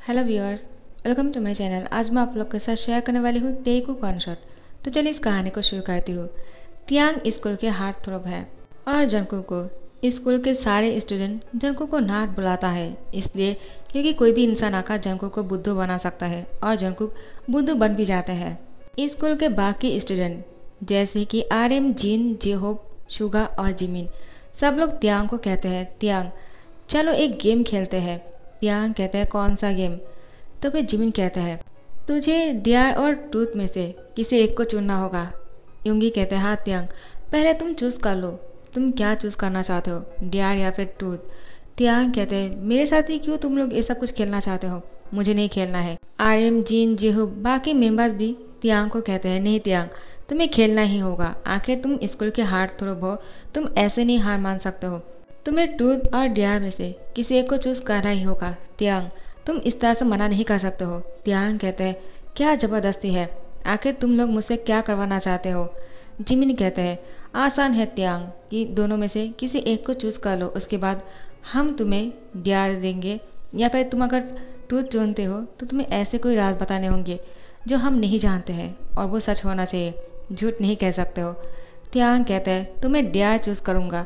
Hello viewers, welcome to my channel. आज मैं आप लोग के साथ शेयर करने वाली हूँ तेईकू कॉन्सर्ट। तो चलिए इस कहानी को शुरू करती हूँ। तियांग स्कूल के हार्ट थ्रोब है और जंकू को स्कूल के सारे स्टूडेंट जंकू को नाट बुलाता है, इसलिए क्योंकि कोई भी इंसान आकर जंकू को बुद्धू बना सकता है और जंकू बुद्धू बन भी जाते हैं। स्कूल के बाकी स्टूडेंट जैसे कि RM, जिन, जेहोप, शुगा और जिमिन सब लोग तियांग को कहते हैं, तियांग चलो एक गेम खेलते हैं। तियांग कहते हैं कौन सा गेम? तो फिर जिमिन कहता है तुझे डियर और टूथ में से किसी एक को चुनना होगा। यूंगी कहते हैं हाँ तियांग, पहले तुम चूज़ कर लो, तुम क्या चूज़ करना चाहते हो, डियर या फिर टूथ? तियांग कहते हैं मेरे साथ ही क्यों तुम लोग ये सब कुछ खेलना चाहते हो, मुझे नहीं खेलना है। RM, जिन, जेहूब बाकी मेंबर्स भी तियांग को कहते हैं नहीं तियांग, तुम्हें खेलना ही होगा, आखिर तुम स्कूल के हार्ट थ्रोब हो, तुम ऐसे नहीं हार मान सकते हो, तुम्हें टूथ और डियर में से किसी एक को चूज़ करना ही होगा। तियांग तुम इस तरह से मना नहीं कर सकते हो। तियांग कहते हैं क्या ज़बरदस्ती है, आखिर तुम लोग मुझसे क्या करवाना चाहते हो? जिमिन कहते हैं आसान है तियांग कि दोनों में से किसी एक को चूज़ कर लो, उसके बाद हम तुम्हें डियर देंगे, या फिर तुम अगर ट्रूथ चुनते हो तो तुम्हें ऐसे कोई राज बताने होंगे जो हम नहीं जानते हैं और वो सच होना चाहिए, झूठ नहीं कह सकते हो। तियांग कहते हैं तुम्हें डियर चूज़ करूँगा,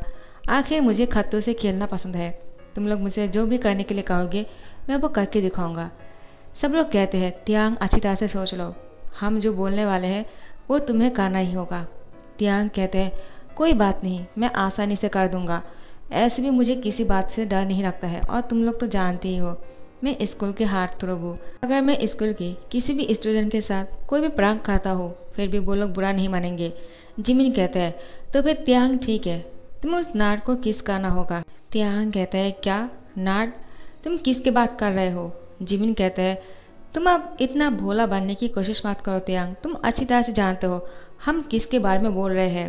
आखिर मुझे खत्तों से खेलना पसंद है, तुम लोग मुझे जो भी करने के लिए कहोगे मैं वो करके दिखाऊंगा। सब लोग कहते हैं तियांग अच्छी तरह से सोच लो, हम जो बोलने वाले हैं वो तुम्हें करना ही होगा। तियांग कहते हैं कोई बात नहीं, मैं आसानी से कर दूंगा, ऐसे भी मुझे किसी बात से डर नहीं लगता है और तुम लोग तो जानते ही हो मैं स्कूल के हार्ट थ्रोब हूँ। अगर मैं स्कूल के किसी भी स्टूडेंट के साथ कोई भी प्रैंक करता हो फिर भी वो लोग बुरा नहीं मानेंगे। जिमिन कहते हैं तो फिर तियांग ठीक है, तुम्हें उस नाट को किस करना होगा। तियांग कहता है क्या नाट, तुम किसके बात कर रहे हो? जिमिन कहते हैं तुम अब इतना भोला बनने की कोशिश मत करो तियांग, तुम अच्छी तरह से जानते हो हम किसके बारे में बोल रहे हैं।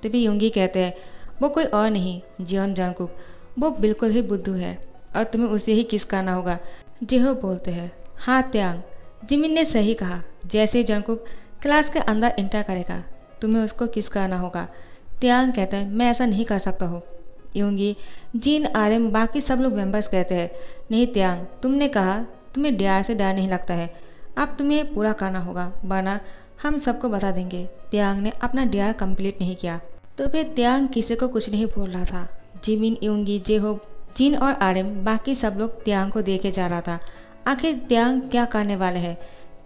तभी यूंगी कहते हैं वो कोई और नहीं जियोन जंगकुक, वो बिल्कुल ही बुद्धू है और तुम्हें उसे ही किस करना होगा। जेहो बोलते हैं हाँ तियांग, जिमिन ने सही कहा, जैसे जंगकुक क्लास के अंदर इंटर करेगा तुम्हें उसको किस करना होगा। तियांग कहते हैं मैं ऐसा नहीं कर सकता हूँ। यूंगी, जिन, RM बाकी सब लोग मेंबर्स कहते हैं नहीं तियांग, तुमने कहा तुम्हें डियर से डर नहीं लगता है, अब तुम्हें पूरा करना होगा वरना हम सबको बता देंगे। तियांग ने अपना डियर कंप्लीट नहीं किया। तो फिर तियांग किसी को कुछ नहीं बोल रहा था। जिमिन, यूंगी, जेहोब, जिन और RM बाकी सब लोग तियांग को देखे जा रहा था, आखिर तियांग क्या करने वाले हैं।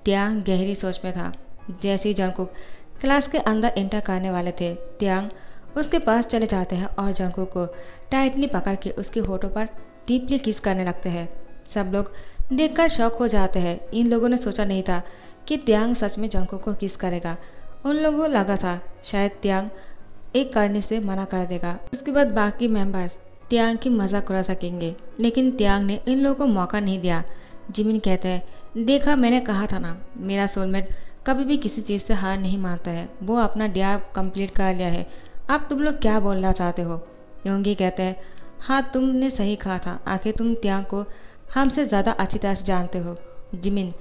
तियांग गहरी सोच में था। जैसे ही जंगकुक क्लास के अंदर एंटर करने वाले थे तियांग उसके पास चले जाते हैं और जंगकुक को टाइटली पकड़ के उसके होठों पर डीपली किस करने लगते हैं। सब लोग देखकर शॉक हो जाते हैं। इन लोगों ने सोचा नहीं था कि तियांग सच में जंगकुक को किस करेगा। उन लोगों को लगा था शायद तियांग एक करने से मना कर देगा, उसके बाद बाकी मेंबर्स तियांग की मजाक उड़ा सकेंगे, लेकिन तियांग ने इन लोगों को मौका नहीं दिया। जिमिन कहते हैं देखा मैंने कहा था ना, मेरा सोलमेट कभी भी किसी चीज़ से हार नहीं मानता है, वो अपना डियर कंप्लीट कर लिया है, अब तुम लोग क्या बोलना चाहते हो। योंगी कहते हैं हाँ तुमने सही कहा था, आखिर तुम तियांग को हमसे ज़्यादा अच्छी तरह से जानते हो। जिमिन,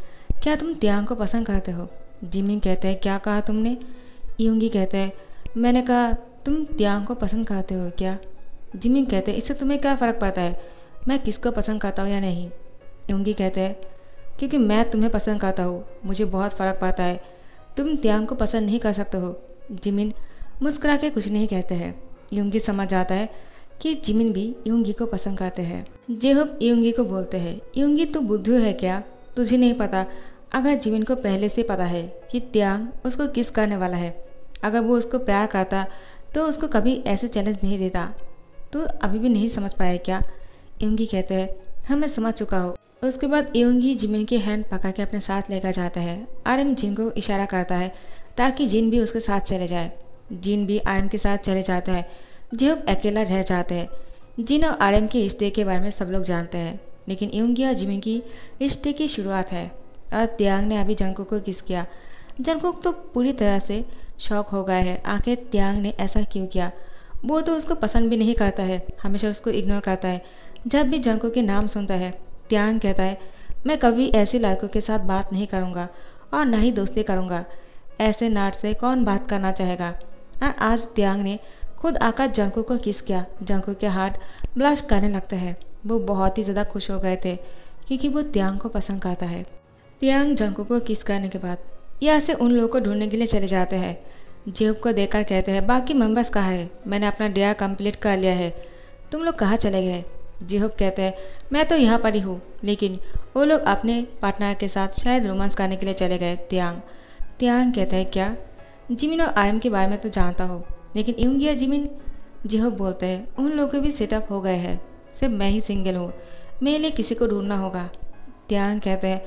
क्या तुम तियांग को पसंद करते हो? जिमिन कहते हैं क्या कहा तुमने? योंगी कहते हैं मैंने कहा तुम तियांग को पसंद करते हो क्या? जिमिन कहते हैं इससे तुम्हें क्या फ़र्क पड़ता है मैं किसको पसंद करता हूँ या नहीं? योंगी कहते हैं क्योंकि मैं तुम्हें पसंद करता हूँ मुझे बहुत फ़र्क पड़ता है, तुम तियांग को पसंद नहीं कर सकते हो। जिमिन मुस्कुरा के कुछ नहीं कहते हैं। यूंगी समझ जाता है कि जिमिन भी यूंगी को पसंद करते हैं। जेहोब यूंगी को बोलते हैं यूंगी तू बुद्धू है क्या, तुझे नहीं पता अगर जिमिन को पहले से पता है कि तियांग उसको किस करने वाला है, अगर वो उसको प्यार करता तो उसको कभी ऐसे चैलेंज नहीं देता, तू अभी भी नहीं समझ पाया क्या? यूंगी कहते हैं हाँ मैं समझ चुका हूँ। उसके बाद यूंगी जिमिन की हैंड पकड़ के अपने साथ लेकर जाता है। RM जिन को इशारा करता है ताकि जिन भी उसके साथ चले जाए। जिन भी RM के साथ चले जाता है। जेहोब अकेला रह जाते हैं। जिन और RM के रिश्ते के बारे में सब लोग जानते हैं, लेकिन यूंगी और जिमिन की रिश्ते की शुरुआत है और तियांग ने अभी जंगकुक को किस किया। जंगकुक तो पूरी तरह से शॉक हो गया है, आखिर तियांग ने ऐसा क्यों किया। वो तो उसको पसंद भी नहीं करता है, हमेशा उसको इग्नोर करता है। जब भी जंगकुक के नाम सुनता है तियांग कहता है मैं कभी ऐसे लड़कों के साथ बात नहीं करूँगा और ना ही दोस्ती करूँगा, ऐसे नाट से कौन बात करना चाहेगा। और आज तियांग ने खुद आकर जंगकुक को किस किया। जंगकुक के हार्ट ब्लास्ट करने लगता है। वो बहुत ही ज़्यादा खुश हो गए थे क्योंकि वो त्यांग को पसंद करता है। त्यांग जंगकुक को किस करने के बाद यहाँ से उन लोगों को ढूंढने के लिए चले जाते हैं। जेहूब को देखकर कहते हैं, बाकी मेंबर्स कहाँ है? मैंने अपना डेयर कंप्लीट कर लिया है, तुम लोग कहाँ चले गए? जेहूब कहते हैं, मैं तो यहाँ पर ही हूँ, लेकिन वो लोग अपने पार्टनर के साथ शायद रोमांस करने के लिए चले गए। त्यांग कहता है, क्या? जिमिन और आर्यन के बारे में तो जानता हो, लेकिन यूंगी और जिमिन? जेहूब बोलते हैं, उन लोगों के भी सेटअप हो गए हैं, सिर्फ मैं ही सिंगल हूँ, मेरे लिए किसी को ढूंढना होगा। त्यांग कहते हैं,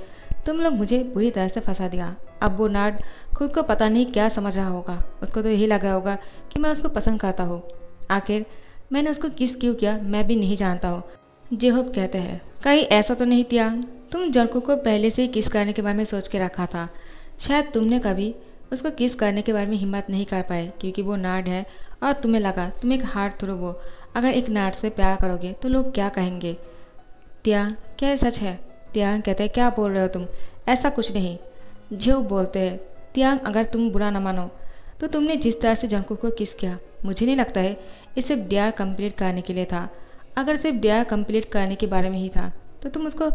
तुम लोग मुझे बुरी तरह से फंसा दिया। अब वो नाड खुद को पता नहीं क्या समझ रहा होगा, उसको तो यही लग रहा होगा कि मैं उसको पसंद करता हूँ। आखिर मैंने उसको किस क्यों किया मैं भी नहीं जानता हूँ। जेहूब कहते हैं, कहीं ऐसा तो नहीं त्यांग, तुम जंगकुक को पहले से ही किस करने के बारे में सोच के रखा था, शायद तुमने कभी उसको किस करने के बारे में हिम्मत नहीं कर पाए क्योंकि वो नाड है और तुम्हें लगा तुम एक हार्ड थ्रो हो, अगर एक नाड से प्यार करोगे तो लोग क्या कहेंगे। त्यांग, क्या ये सच है? त्यांग कहते हैं, क्या बोल रहे हो तुम? ऐसा कुछ नहीं। जेहूब बोलते हैं, त्यांग अगर तुम बुरा न मानो तो तुमने जिस तरह से जंगकुक को किस किया, मुझे नहीं लगता है ये सिर्फ डेयर कंप्लीट करने के लिए था। अगर सिर्फ डेयर कंप्लीट करने के बारे में ही था तो तुम उसको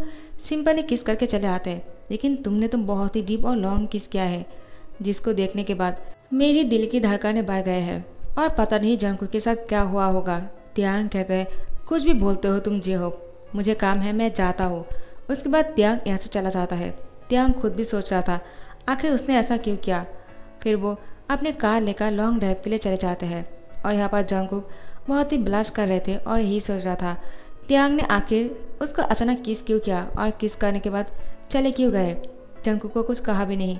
सिंपली किस करके चले आते, लेकिन तुमने तो बहुत ही डीप और लॉन्ग किस किया है, जिसको देखने के बाद मेरी दिल की धड़कनें बढ़ गए हैं और पता नहीं जंगकुक के साथ क्या हुआ होगा। त्यांग कहते हैं, कुछ भी बोलते हो तुम जेहूब, मुझे काम है, मैं जाता हूँ। उसके बाद त्यांग यहाँ से चला जाता है। त्यांग खुद भी सोच रहा था आखिर उसने ऐसा क्यों किया। फिर वो अपने कार लेकर लॉन्ग ड्राइव के लिए चले जाते हैं और यहाँ पर जंगकुक बहुत ही ब्लश कर रहे थे और यही सोच रहा था त्यांग ने आखिर उसको अचानक किस क्यों किया और किस करने के बाद चले क्यों गए। जंगकुक को कुछ कहा भी नहीं।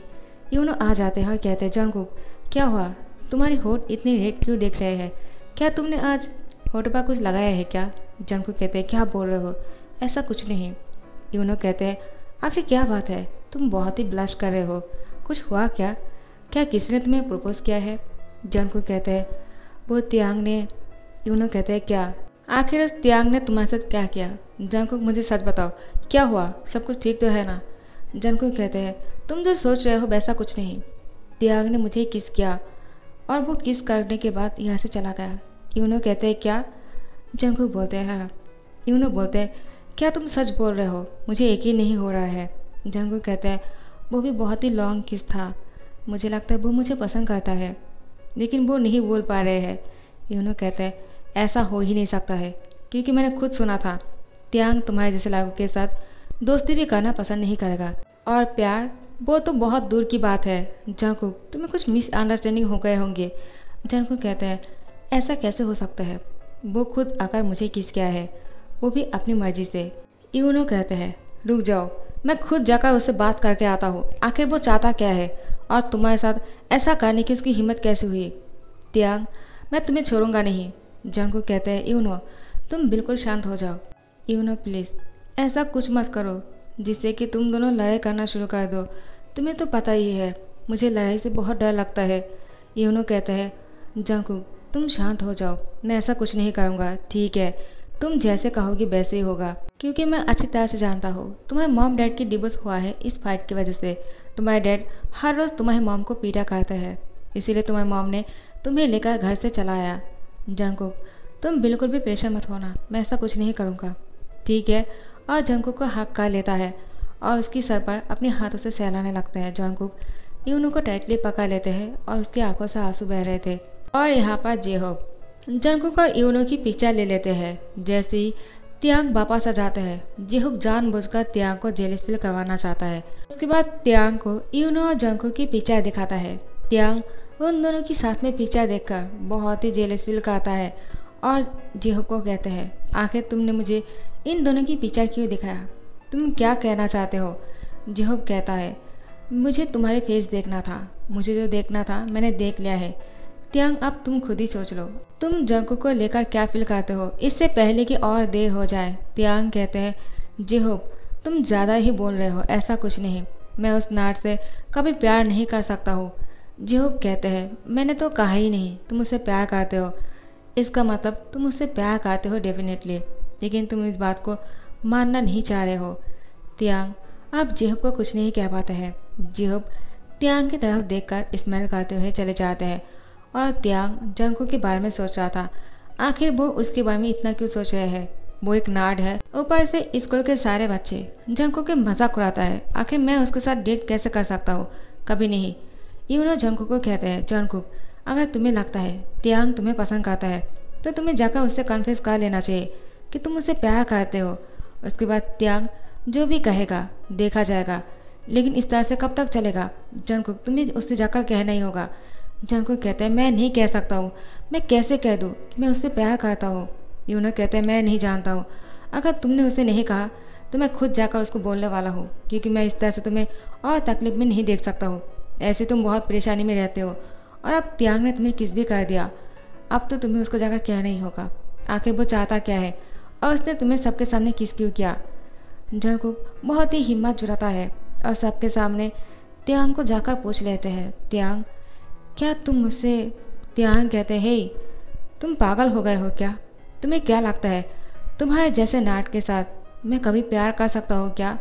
यूनो आ जाते हैं और कहते हैं, जंगकुक क्या हुआ, तुम्हारी होठ इतनी रेड क्यों देख रहे हैं, क्या तुमने आज होठ पर कुछ लगाया है क्या? जंगकुक कहते हैं, क्या बोल रहे हो, ऐसा कुछ नहीं। यूनो कहते हैं, आखिर क्या बात है, तुम बहुत ही ब्लश कर रहे हो, कुछ हुआ क्या? क्या किसी ने तुम्हें प्रपोज किया है? जंगकुक कहते हैं, वो त्यांग ने। यूनो कहते हैं, क्या? आखिर उस त्यांग ने तुम्हारे साथ क्या किया? जंगकुक मुझे सच बताओ, क्या हुआ, सब कुछ ठीक तो है ना? जंगकुक कहते हैं, तुम जो सोच रहे हो वैसा कुछ नहीं। त्यांग ने मुझे किस किया और वो किस करने के बाद यहाँ से चला गया। यूनो कहते हैं, क्या? जंगकुक बोलते हैं, हाँ। यूनो बोलते हैं, क्या तुम सच बोल रहे हो, मुझे यकीन नहीं हो रहा है। जंगकुक कहते हैं, वो भी बहुत ही लॉन्ग किस था, मुझे लगता है वो मुझे पसंद करता है, लेकिन वो नहीं बोल पा रहे हैं। यूनो कहते हैं, ऐसा हो ही नहीं सकता है, क्योंकि मैंने खुद सुना था त्यांग तुम्हारे जैसे लड़कों के साथ दोस्ती भी करना पसंद नहीं करेगा, और प्यार वो तो बहुत दूर की बात है। जंगकुक, तुम्हें कुछ मिसअंडरस्टैंडिंग हो गए होंगे। जंगकुक कहते हैं, ऐसा कैसे हो सकता है, वो खुद आकर मुझे किस किया है, वो भी अपनी मर्जी से। यूनो कहते हैं, रुक जाओ, मैं खुद जाकर उससे बात करके आता हूँ, आखिर वो चाहता क्या है और तुम्हारे साथ ऐसा करने की उसकी हिम्मत कैसे हुई। त्यांग, मैं तुम्हें छोड़ूंगा नहीं। जंगकुक कहते हैं, यूनो तुम बिल्कुल शांत हो जाओ। यूनो प्लीज़ ऐसा कुछ मत करो जिससे कि तुम दोनों लड़ाई करना शुरू कर दो, तुम्हें तो पता ही है मुझे लड़ाई से बहुत डर लगता है। यूनो कहते हैं, जंगकुक तुम शांत हो जाओ, मैं ऐसा कुछ नहीं करूँगा, ठीक है, तुम जैसे कहोगी वैसे ही होगा, क्योंकि मैं अच्छी तरह से जानता हूँ तुम्हारे मॉम डैड की डिवोर्स हुआ है इस फाइट की वजह से। तुम्हारे डैड हर रोज़ तुम्हारी मॉम को पीटा करते हैं, इसीलिए तुम्हारी मॉम ने तुम्हें लेकर घर से चला आया। जंगकुक तुम बिल्कुल भी प्रेशर मत होना, मैं ऐसा कुछ नहीं करूँगा, ठीक है। और जंगकुक को हक कर लेता है और उसकी सर पर अपने हाथों से सहलाने लगता है। जंगकुक यूनो को टाइटली पकड़ लेते हैं और उसकी आंखों से आंसू बह रहे थे। और यहाँ पर जेहूब जंगकुक और यूनो की पिक्चर ले लेते हैं। जैसे ही त्यांग वापस आ जाता है, जेहूब जानबूझकर त्यांग को जेलिस फील करवाना चाहता है। उसके बाद त्यांग को यूनो और जंगकुक की पिक्चर दिखाता है। त्यांग उन दोनों की साथ में पिक्चर देखकर बहुत ही जेलिस फील करता है और जेहूब को कहते हैं, आखिर तुमने मुझे इन दोनों की पिक्चर क्यों दिखाया, तुम क्या कहना चाहते हो? जेहूब कहता है, मुझे तुम्हारे फेस देखना था, मुझे जो देखना था मैंने देख लिया है। त्यांग अब तुम खुद ही सोच लो, तुम जंगकुक को लेकर क्या फील करते हो, इससे पहले कि और देर हो जाए। त्यांग कहते हैं, जेहूब तुम ज़्यादा ही बोल रहे हो, ऐसा कुछ नहीं, मैं उस नाट से कभी प्यार नहीं कर सकता हूँ। जेहूब कहते हैं, मैंने तो कहा ही नहीं तुम उससे प्यार करते हो, इसका मतलब तुम उससे प्यार करते हो डेफिनेटली, लेकिन तुम इस बात को मानना नहीं चाह रहे हो। त्यांग अब जेहूब को कुछ नहीं कह पाता है। जेहूब त्यांग की तरफ देखकर स्माइल करते हुए चले जाते हैं और त्यांग जंगकुक के बारे में सोच रहा था, आखिर वो उसके बारे में इतना क्यों सोच रहे हैं। वो एक नार्ड है, ऊपर से स्कूल के सारे बच्चे जंगकुक के मजाक उड़ाता है। आखिर मैं उसके साथ डेट कैसे कर सकता हूँ, कभी नहीं। यूनो जंगकुक को कहते हैं, जंगकुक अगर तुम्हें लगता है त्यांग तुम्हें पसंद करता है तो तुम्हें जाकर उससे कन्फेस कर लेना चाहिए कि तुम उससे प्यार करते हो। उसके बाद त्यांग जो भी कहेगा देखा जाएगा, लेकिन इस तरह से कब तक चलेगा जंगकुक, तुम्हें उससे जाकर कहना ही होगा। जंगकुक कहते हैं मैं नहीं कह सकता हूँ, मैं कैसे कह दूँ कि मैं उससे प्यार करता हूँ। यूनो कहते हैं मैं नहीं जानता हूँ, अगर तुमने उसे नहीं कहा तो मैं खुद जाकर उसको बोलने वाला हूँ, क्योंकि मैं इस तरह से तुम्हें और तकलीफ में नहीं देख सकता हूँ। ऐसे तुम बहुत परेशानी में रहते हो और अब त्यांग ने तुम्हें किस भी कर दिया, अब तो तुम्हें उसको जाकर कहना ही होगा आखिर वो चाहता क्या है और उसने तुम्हें सबके सामने किस क्यों किया। जंगकुक बहुत ही हिम्मत जुटाता है और सबके सामने त्यांग को जाकर पूछ लेते हैं, त्यांग क्या तुम मुझसे। त्यांग कहते हैं हे तुम पागल हो गए हो क्या, तुम्हें क्या लगता है तुम्हारे जैसे नाट के साथ मैं कभी प्यार कर सकता हूँ क्या।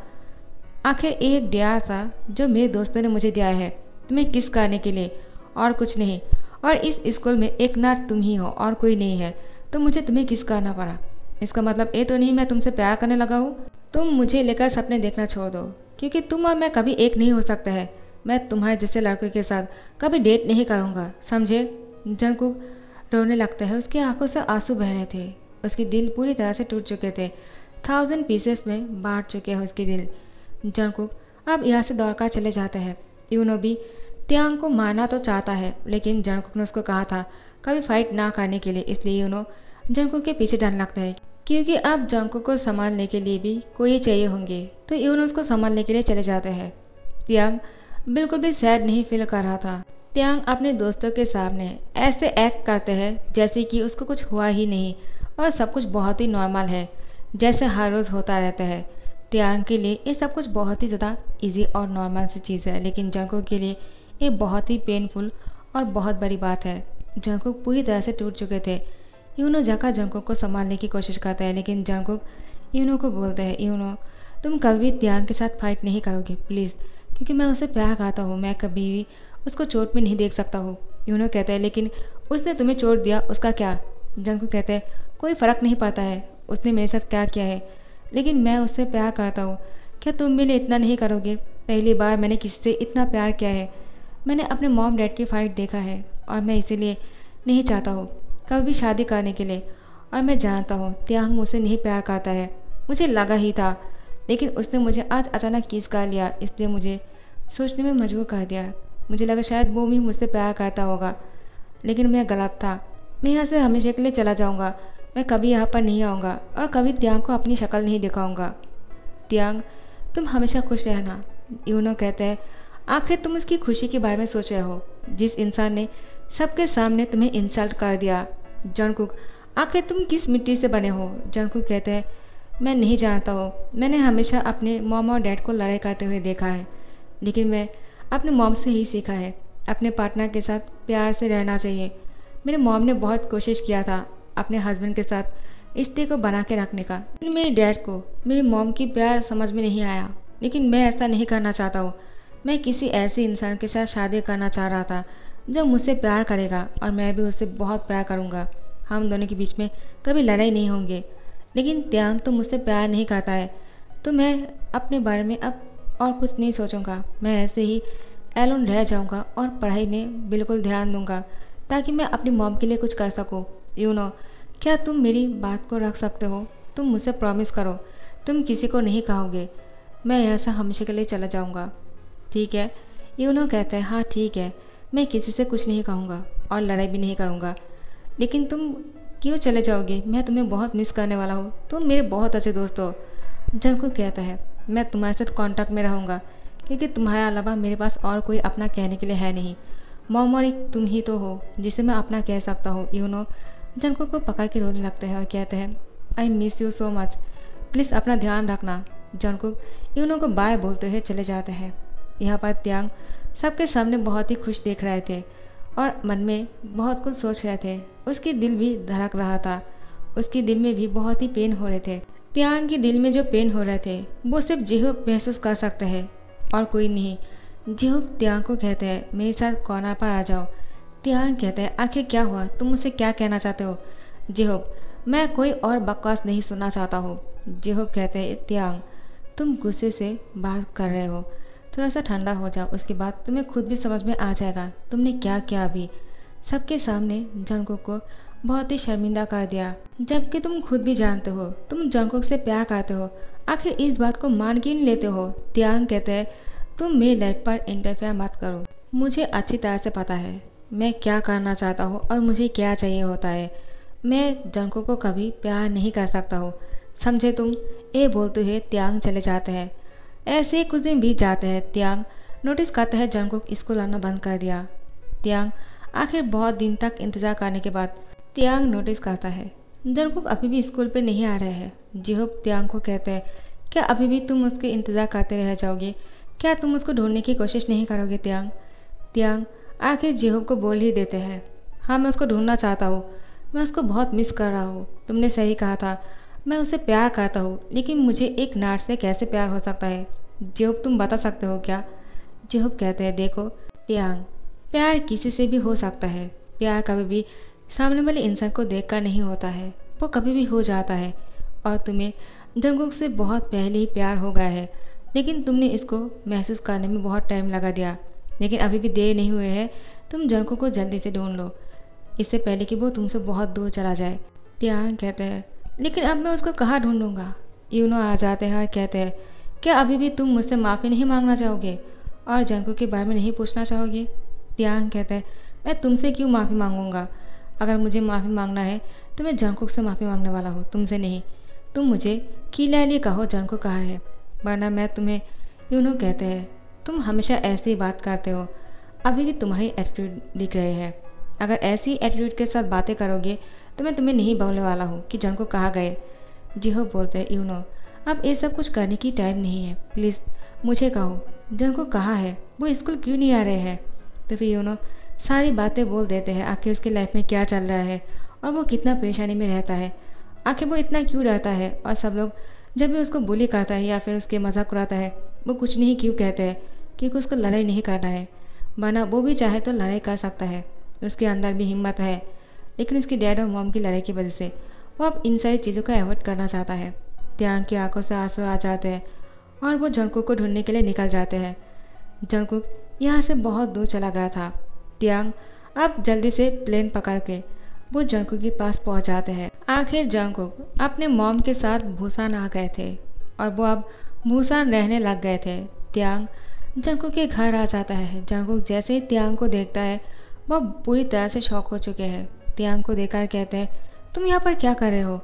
आखिर एक डियर था जो मेरे दोस्तों ने मुझे दिया है तुम्हें किस करने के लिए और कुछ नहीं, और इस स्कूल में एक नाट तुम ही हो और कोई नहीं है, तो मुझे तुम्हें किस करना पड़ा। इसका मतलब ये तो नहीं मैं तुमसे प्यार करने लगा हूँ। तुम मुझे लेकर सपने देखना छोड़ दो, क्योंकि तुम और मैं कभी एक नहीं हो सकता है। मैं तुम्हारे जैसे लड़के के साथ कभी डेट नहीं करूँगा, समझे। जंगकुक रोने लगता है, उसकी आंखों से आंसू बह रहे थे, उसके दिल पूरी तरह से टूट चुके थे, 1000 पीसेस में बांट चुके हैं उसके दिल। जंगकुक अब यहाँ से दौड़कर चले जाते हैं। यूनो भी त्यांग को मारना तो चाहता है, लेकिन जंगकुक ने उसको कहा था कभी फाइट ना करने के लिए, इसलिए यूनो जंगकुक के पीछे जाने लगता है, क्योंकि अब जंगकुक को संभालने के लिए भी कोई चाहिए होंगे, तो यूनो उसको संभालने के लिए चले जाते हैं। त्यांग बिल्कुल भी सैड नहीं फील कर रहा था। त्यांग अपने दोस्तों के सामने ऐसे एक्ट करते हैं जैसे कि उसको कुछ हुआ ही नहीं और सब कुछ बहुत ही नॉर्मल है, जैसे हर रोज़ होता रहता है। त्यांग के लिए ये सब कुछ बहुत ही ज़्यादा इजी और नॉर्मल सी चीज़ है, लेकिन जंगकुक के लिए ये बहुत ही पेनफुल और बहुत बड़ी बात है। जंगकुक पूरी तरह से टूट चुके थे। यूनो जाकर जंगकुक को संभालने की कोशिश करता है, लेकिन जंगकुक यूनो को बोलते हैं, यूनो तुम कभी भी त्यांग के साथ फाइट नहीं करोगे प्लीज़, क्योंकि मैं उसे प्यार करता हूँ, मैं कभी भी उसको चोट में नहीं देख सकता हूँ। यूनो कहता है लेकिन उसने तुम्हें चोट दिया उसका क्या। जंगकुक कहते हैं कोई फ़र्क नहीं पड़ता है उसने मेरे साथ क्या किया है, लेकिन मैं उससे प्यार करता हूँ। क्या तुम मेरे लिए इतना नहीं करोगे। पहली बार मैंने किसी से इतना प्यार किया है। मैंने अपने मॉम डैड की फ़ाइट देखा है और मैं इसीलिए नहीं चाहता हूँ कभी भी शादी करने के लिए, और मैं जानता हूँ त्यांग मुझसे नहीं प्यार करता है, मुझे लगा ही था, लेकिन उसने मुझे आज अचानक किस कर लिया, इसलिए मुझे सोचने में मजबूर कर दिया। मुझे लगा शायद वो भी मुझसे प्यार करता होगा, लेकिन मैं गलत था। मैं यहाँ से हमेशा के लिए चला जाऊँगा, मैं कभी यहाँ पर नहीं आऊँगा और कभी त्यांग को अपनी शक्ल नहीं दिखाऊँगा। त्यांग तुम हमेशा खुश रहना। यूनो कहते हैं आखिर तुम उसकी खुशी के बारे में सोच रहे हो जिस इंसान ने सबके सामने तुम्हें इंसल्ट कर दिया। जंगकुक आखिर तुम किस मिट्टी से बने हो। जंगकुक कहते हैं मैं नहीं जानता हूँ, मैंने हमेशा अपने मॉम और डैड को लड़ाई करते हुए देखा है, लेकिन मैं अपने मॉम से ही सीखा है अपने पार्टनर के साथ प्यार से रहना चाहिए। मेरे मॉम ने बहुत कोशिश किया था अपने हस्बैंड के साथ रिश्ते को बना के रखने का, लेकिन मेरे डैड को मेरी मॉम की प्यार समझ में नहीं आया, लेकिन मैं ऐसा नहीं करना चाहता हूँ। मैं किसी ऐसे इंसान के साथ शादी करना चाह रहा था जो मुझसे प्यार करेगा और मैं भी उससे बहुत प्यार करूँगा। हम दोनों के बीच में कभी लड़ाई नहीं होंगे, लेकिन त्यांग तो मुझसे प्यार नहीं करता है, तो मैं अपने बारे में अब और कुछ नहीं सोचूंगा। मैं ऐसे ही एलोन रह जाऊंगा और पढ़ाई में बिल्कुल ध्यान दूंगा ताकि मैं अपनी मॉम के लिए कुछ कर सकूं। यूनो क्या तुम मेरी बात को रख सकते हो। तुम मुझसे प्रॉमिस करो तुम किसी को नहीं कहोगे। मैं ऐसा हमेशा के लिए चला जाऊंगा, ठीक है। यूनो कहता है हाँ ठीक है, मैं किसी से कुछ नहीं कहूँगा और लड़ाई भी नहीं करूँगा। लेकिन तुम क्यों चले जाओगे, मैं तुम्हें बहुत मिस करने वाला हूँ, तुम मेरे बहुत अच्छे दोस्त हो। जंगकुक कहता है मैं तुम्हारे साथ कांटेक्ट में रहूँगा, क्योंकि तुम्हारे अलावा मेरे पास और कोई अपना कहने के लिए है नहीं। मॉम और एक तुम ही तो हो जिसे मैं अपना कह सकता हूँ। यूनो जंगकुक को पकड़ के रोने लगते हैं और कहते हैं I miss you so much, please अपना ध्यान रखना। जंगकुक यूनो को बाय बोलते हुए चले जाते हैं। यहाँ पर त्यांग सबके सामने बहुत ही खुश देख रहे थे और मन में बहुत कुछ सोच रहे थे। उसकी दिल भी धड़क रहा था, उसकी दिल में भी बहुत ही पेन हो रहे थे। त्यांग के दिल में जो पेन हो रहे थे वो सिर्फ जिहूब महसूस कर सकते हैं और कोई नहीं। जिहूब त्यांग को कहते हैं मेरे साथ कॉर्नर पर आ जाओ। त्यांग कहते हैं आखिर क्या हुआ, तुम मुझसे क्या कहना चाहते हो। जिहूब मैं कोई और बकवास नहीं सुनना चाहता हूँ। जिहोप कहते हैं त्यांग, तुम गुस्से से बात कर रहे हो, थोड़ा सा ठंडा हो जाओ, उसके बाद तुम्हें खुद भी समझ में आ जाएगा तुमने क्या किया अभी। सबके सामने जंगकुक को बहुत ही शर्मिंदा कर दिया, जबकि तुम खुद भी जानते हो तुम जंगकुक से प्यार करते हो, आखिर इस बात को मान क्यों नहीं लेते हो। त्यांग कहते हैं तुम मेरी लाइफ पर इंटरफेयर मत करो, मुझे अच्छी तरह से पता है मैं क्या करना चाहता हूँ और मुझे क्या चाहिए होता है। मैं जंगकुक को कभी प्यार नहीं कर सकता हूँ, समझे तुम। ये बोलते हुए त्यांग चले जाते हैं। ऐसे ही कुछ दिन बीत जाते हैं। त्यांग नोटिस करता है जंगकुक स्कूल आना बंद कर दिया। त्यांग आखिर बहुत दिन तक इंतज़ार करने के बाद त्यांग नोटिस करता है जंगकुक अभी भी स्कूल पे नहीं आ रहे हैं। जिहोप त्यांग को कहते हैं क्या अभी भी तुम उसके इंतज़ार करते रह जाओगे, क्या तुम उसको ढूंढने की कोशिश नहीं करोगे त्यांग। त्यांग आखिर जिहोप को बोल ही देते हैं हाँ मैं उसको ढूंढना चाहता हूँ, मैं उसको बहुत मिस कर रहा हूँ। तुमने सही कहा था, मैं उससे प्यार करता हूँ, लेकिन मुझे एक नाट से कैसे प्यार हो सकता है। जिहोप तुम बता सकते हो क्या। जिहोप कहते हैं देखो त्यांग, प्यार किसी से भी हो सकता है, प्यार कभी भी सामने वाले इंसान को देखकर नहीं होता है, वो कभी भी हो जाता है। और तुम्हें जंगकुक से बहुत पहले ही प्यार हो गया है, लेकिन तुमने इसको महसूस करने में बहुत टाइम लगा दिया। लेकिन अभी भी देर नहीं हुए है, तुम जंगकुक को जल्दी से ढूंढ लो, इससे पहले कि वो तुमसे बहुत दूर चला जाए। त्यांग कहते हैं लेकिन अब मैं उसको कहाँ ढूंढूंगा। यूनो आ जाते हैं और कहते हैं क्या अभी भी तुम मुझसे माफ़ी नहीं मांगना चाहोगे और जंगकुक के बारे में नहीं पूछना चाहोगे। त्यांग कहते हैं मैं तुमसे क्यों माफ़ी मांगूंगा, अगर मुझे माफ़ी मांगना है तो मैं जंगकुक से माफ़ी मांगने वाला हूँ, तुमसे नहीं। तुम मुझे क्लियरली कहो जंगकुक कहाँ है, वरना मैं तुम्हें। यूनो कहते हैं तुम हमेशा ऐसे ही बात करते हो, अभी भी तुम्हारी एटीट्यूड दिख रही है, अगर ऐसी एटीट्यूड के साथ बातें करोगे तो मैं तुम्हें नहीं बोलने वाला हूँ कि जंगकुक कहाँ गए। जिहोप बोलते हैं यूनो अब ये सब कुछ करने की टाइम नहीं है, प्लीज़ मुझे कहो जंगकुक कहाँ है, वो स्कूल क्यों नहीं आ रहे हैं। तो फिर यूनो सारी बातें बोल देते हैं, आखिर उसकी लाइफ में क्या चल रहा है और वो कितना परेशानी में रहता है, आखिर वो इतना क्यों रहता है। और सब लोग जब भी उसको बुली करता है या फिर उसके मजाक उड़ाता है वो कुछ नहीं क्यों कहते हैं, क्योंकि उसको लड़ाई नहीं करना है, वरना वो भी चाहे तो लड़ाई कर सकता है, उसके अंदर भी हिम्मत है। लेकिन उसकी डैड और मॉम की लड़ाई की वजह से वो अब इन सारी चीज़ों को अवॉइड करना चाहता है। त्यांग की आंखों से आंसू आ जाते हैं और वो जंगकुक को ढूंढने के लिए निकल जाते हैं। जंगकुक यहाँ से बहुत दूर चला गया था। त्यांग अब जल्दी से प्लेन पकड़ के वो जंगकुक के पास पहुँच जाते हैं। आखिर जंगकुक अपने मॉम के साथ भूसान आ गए थे और वो अब भूसान रहने लग गए थे। त्यांग जंगकुक के घर आ जाता है। जंगकुक जैसे ही त्यांग को देखता है वो पूरी तरह से शॉक हो चुके हैं। त्यांग को देखकर कहते हैं तुम यहाँ पर क्या कर रहे हो,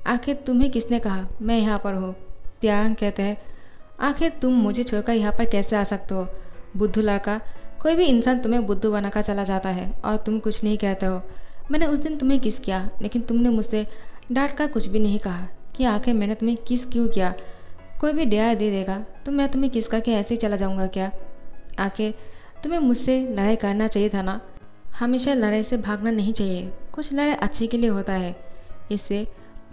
आखिर तुम्हें किसने कहा मैं यहाँ पर हूँ। त्यांग कहते हैं आखिर तुम मुझे छोड़कर यहाँ पर कैसे आ सकते हो, बुद्धू लड़का, कोई भी इंसान तुम्हें बुद्धू बनाकर चला जाता है और तुम कुछ नहीं कहते हो। मैंने उस दिन तुम्हें किस किया, लेकिन तुमने मुझसे डांट कर कुछ भी नहीं कहा कि आखिर मैंने तुम्हें किस क्यों किया। कोई भी डेरा दे देगा तो मैं तुम्हें किस करके ऐसे ही चला जाऊँगा क्या। आखिर तुम्हें मुझसे लड़ाई करना चाहिए था ना, हमेशा लड़ाई से भागना नहीं चाहिए, कुछ लड़ाई अच्छे के लिए होता है, इससे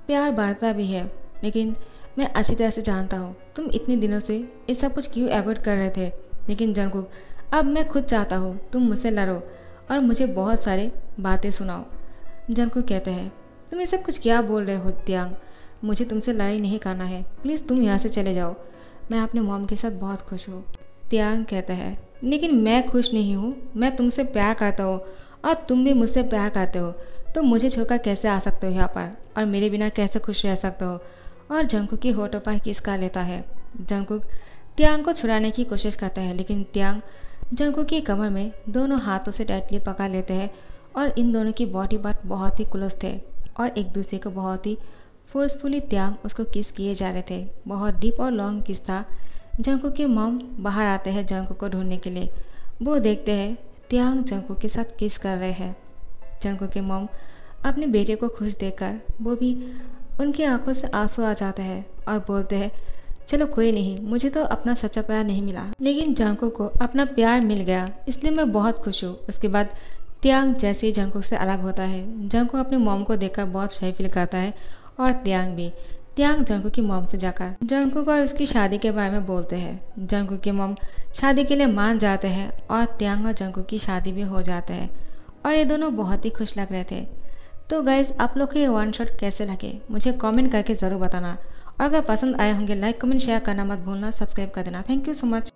प्यार बढ़ता भी है। लेकिन मैं अच्छी तरह से जानता हूँ तुम इतने दिनों से ये सब कुछ क्यों अवॉइड कर रहे थे। लेकिन जंगकुक अब मैं खुद चाहता हूँ तुम मुझसे लड़ो और मुझे बहुत सारी बातें सुनाओ। जंगकुक कहते हैं तुम ये सब कुछ क्या बोल रहे हो त्यांग, मुझे तुमसे लड़ाई नहीं करना है, प्लीज़ तुम यहाँ से चले जाओ, मैं अपने मॉम के साथ बहुत खुश हूँ। त्यांग कहता है लेकिन मैं खुश नहीं हूँ, मैं तुमसे प्यार करता हूँ और तुम भी मुझसे प्यार करते हो, तो मुझे छोड़कर कैसे आ सकते हो यहाँ पर और मेरे बिना कैसे खुश रह सकते हो। और जंगकुक की होठों पर किस का लेता है। जंगकुक त्यांग को छुड़ाने की कोशिश करता है, लेकिन त्यांग जंगकुक की कमर में दोनों हाथों से टाइटली पकड़ लेते हैं और इन दोनों की बॉडी पार्ट बहुत ही क्लोज थे और एक दूसरे को बहुत ही फोर्सफुली त्यांग उसको किस किए जा रहे थे। बहुत डीप और लॉन्ग किस था। जंगकुक के मॉम बाहर आते हैं जंगकुक को ढूंढने के लिए, वो देखते हैं त्यांग जंगकुक के साथ किस कर रहे हैं। जंगकुक के मॉम अपने बेटे को खुश देखकर वो भी उनकी आंखों से आंसू आ जाते हैं और बोलते हैं चलो कोई नहीं, मुझे तो अपना सच्चा प्यार नहीं मिला, लेकिन जंगकुक को अपना प्यार मिल गया, इसलिए मैं बहुत खुश हूँ। उसके बाद त्यांग जैसे ही जंगकुक से अलग होता है, जंगकुक अपने मॉम को देखकर बहुत शाई फील करता है और त्यांग भी। त्यांग जंगकुक की मॉम से जाकर जंगकुक और उसकी शादी के बारे में बोलते हैं। जंगकुक की मॉम शादी के लिए मान जाते हैं और त्यांग और जंगकुक की शादी भी हो जाता है और ये दोनों बहुत ही खुश लग रहे थे। तो गाइज आप लोग को ये वन शॉट कैसे लगे मुझे कमेंट करके ज़रूर बताना, और अगर पसंद आए होंगे लाइक कमेंट शेयर करना मत भूलना, सब्सक्राइब कर देना। Thank you so much.